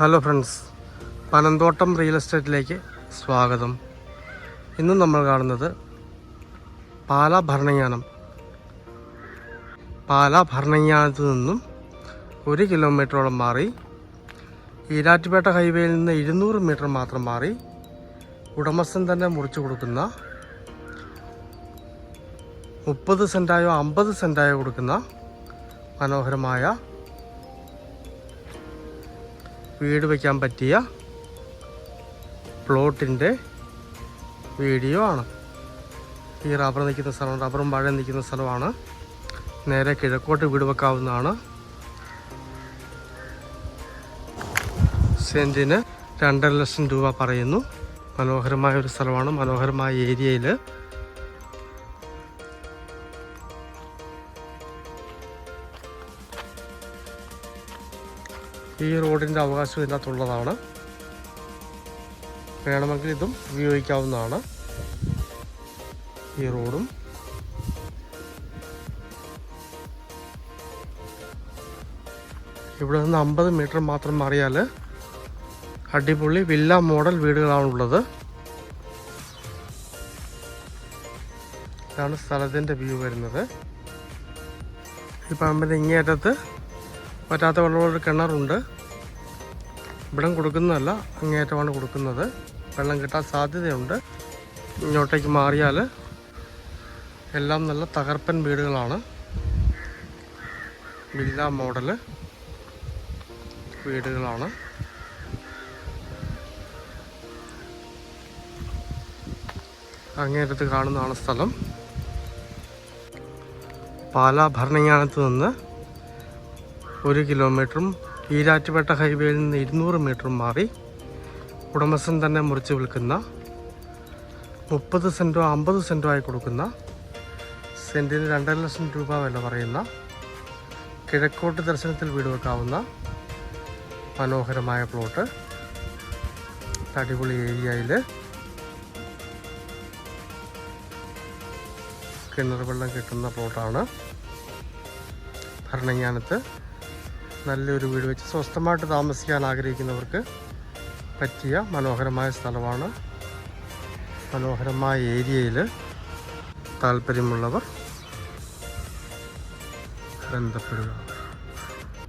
Hello friends, Panamthottam real എസ്റ്റേറ്റിലേക്ക് സ്വാഗതം. ഇന്ന് നമ്മൾ കാണുന്നത് പാലാ ഭരണങ്ങാനത്ത് നിന്നും 1 കിലോമീറ്ററോളം മാറി ഈരാറ്റുപേട്ട ഹൈവേയിൽ നിന്ന് 200 മീറ്റർ മാത്രം മാറി ഉടമസ്ഥൻ തന്നെ മുറിച്ചു കൊടുക്കുന്ന 30 സെൻറ്റായോ 50 സെൻറ്റായോ കൊടുക്കുന്ന മനോഹരമായ വീട് വയ്ക്കാൻ പറ്റിയ പ്ലോട്ടിൻ്റെ വീഡിയോ ആണ്. ഈ റബ്ബർ നിൽക്കുന്ന സ്ഥലം, റബ്ബറും വാഴ നിൽക്കുന്ന സ്ഥലമാണ്. നേരെ കിഴക്കോട്ട് വീട് വെക്കാവുന്നതാണ്. സെൻറ്റിന് 2.5 ലക്ഷം രൂപ പറയുന്നു. മനോഹരമായ ഒരു സ്ഥലമാണ്. മനോഹരമായ ഏരിയയിൽ ഈ റോഡിൻ്റെ അവകാശം ഇതിനകത്തുള്ളതാണ്. വേണമെങ്കിൽ ഇതും ഉപയോഗിക്കാവുന്നതാണ്. ഈ റോഡും ഇവിടെ നിന്ന് 50 മീറ്റർ മാത്രം മാറിയാൽ അടിപൊളി വില്ല മോഡൽ വീടുകളാണുള്ളത്. ഇതാണ് സ്ഥലത്തിൻ്റെ വ്യൂ വരുന്നത്. ഈ പറമ്പിൻ്റെ ഇങ്ങേയറ്റത്ത് പറ്റാത്ത വെള്ളമുള്ളൊരു കിണറുണ്ട്. ഇവിടം കൊടുക്കുന്നതല്ല, അങ്ങേയറ്റമാണ് കൊടുക്കുന്നത്. വെള്ളം കിട്ടാൻ സാധ്യതയുണ്ട്. ഇങ്ങോട്ടേക്ക് മാറിയാൽ എല്ലാം നല്ല തകർപ്പൻ വീടുകളാണ്. വില്ല മോഡൽ വീടുകളാണ്. അങ്ങേയറ്റത്ത് കാണുന്നതാണ് സ്ഥലം. പാലാ ഭരണങ്ങാനത്ത് നിന്ന് 1 കിലോമീറ്ററും ഈരാറ്റുപേട്ട ഹൈവേയിൽ നിന്ന് 200 മീറ്ററും മാറി ഉടമസ്ഥൻ തന്നെ മുറിച്ച് വിൽക്കുന്ന 30 സെൻറ്റോ 50 സെൻറ്റോ ആയി കൊടുക്കുന്ന സെൻറ്റിന് 2.5 ലക്ഷം രൂപ വില പറയുന്ന കിഴക്കോട്ട് ദർശനത്തിൽ വീട് വെക്കാവുന്ന മനോഹരമായ പ്ലോട്ട്. അടിപൊളി ഏരിയയിൽ കിണർ വെള്ളം കിട്ടുന്ന പ്ലോട്ടാണ്. ഭരണങ്ങാനത്ത് നല്ലൊരു വീട് വെച്ച് സ്വസ്ഥമായിട്ട് താമസിക്കാൻ ആഗ്രഹിക്കുന്നവർക്ക് പറ്റിയ മനോഹരമായ സ്ഥലമാണ്. മനോഹരമായ ഏരിയയിൽ താല്പര്യമുള്ളവർ ബന്ധപ്പെടുക.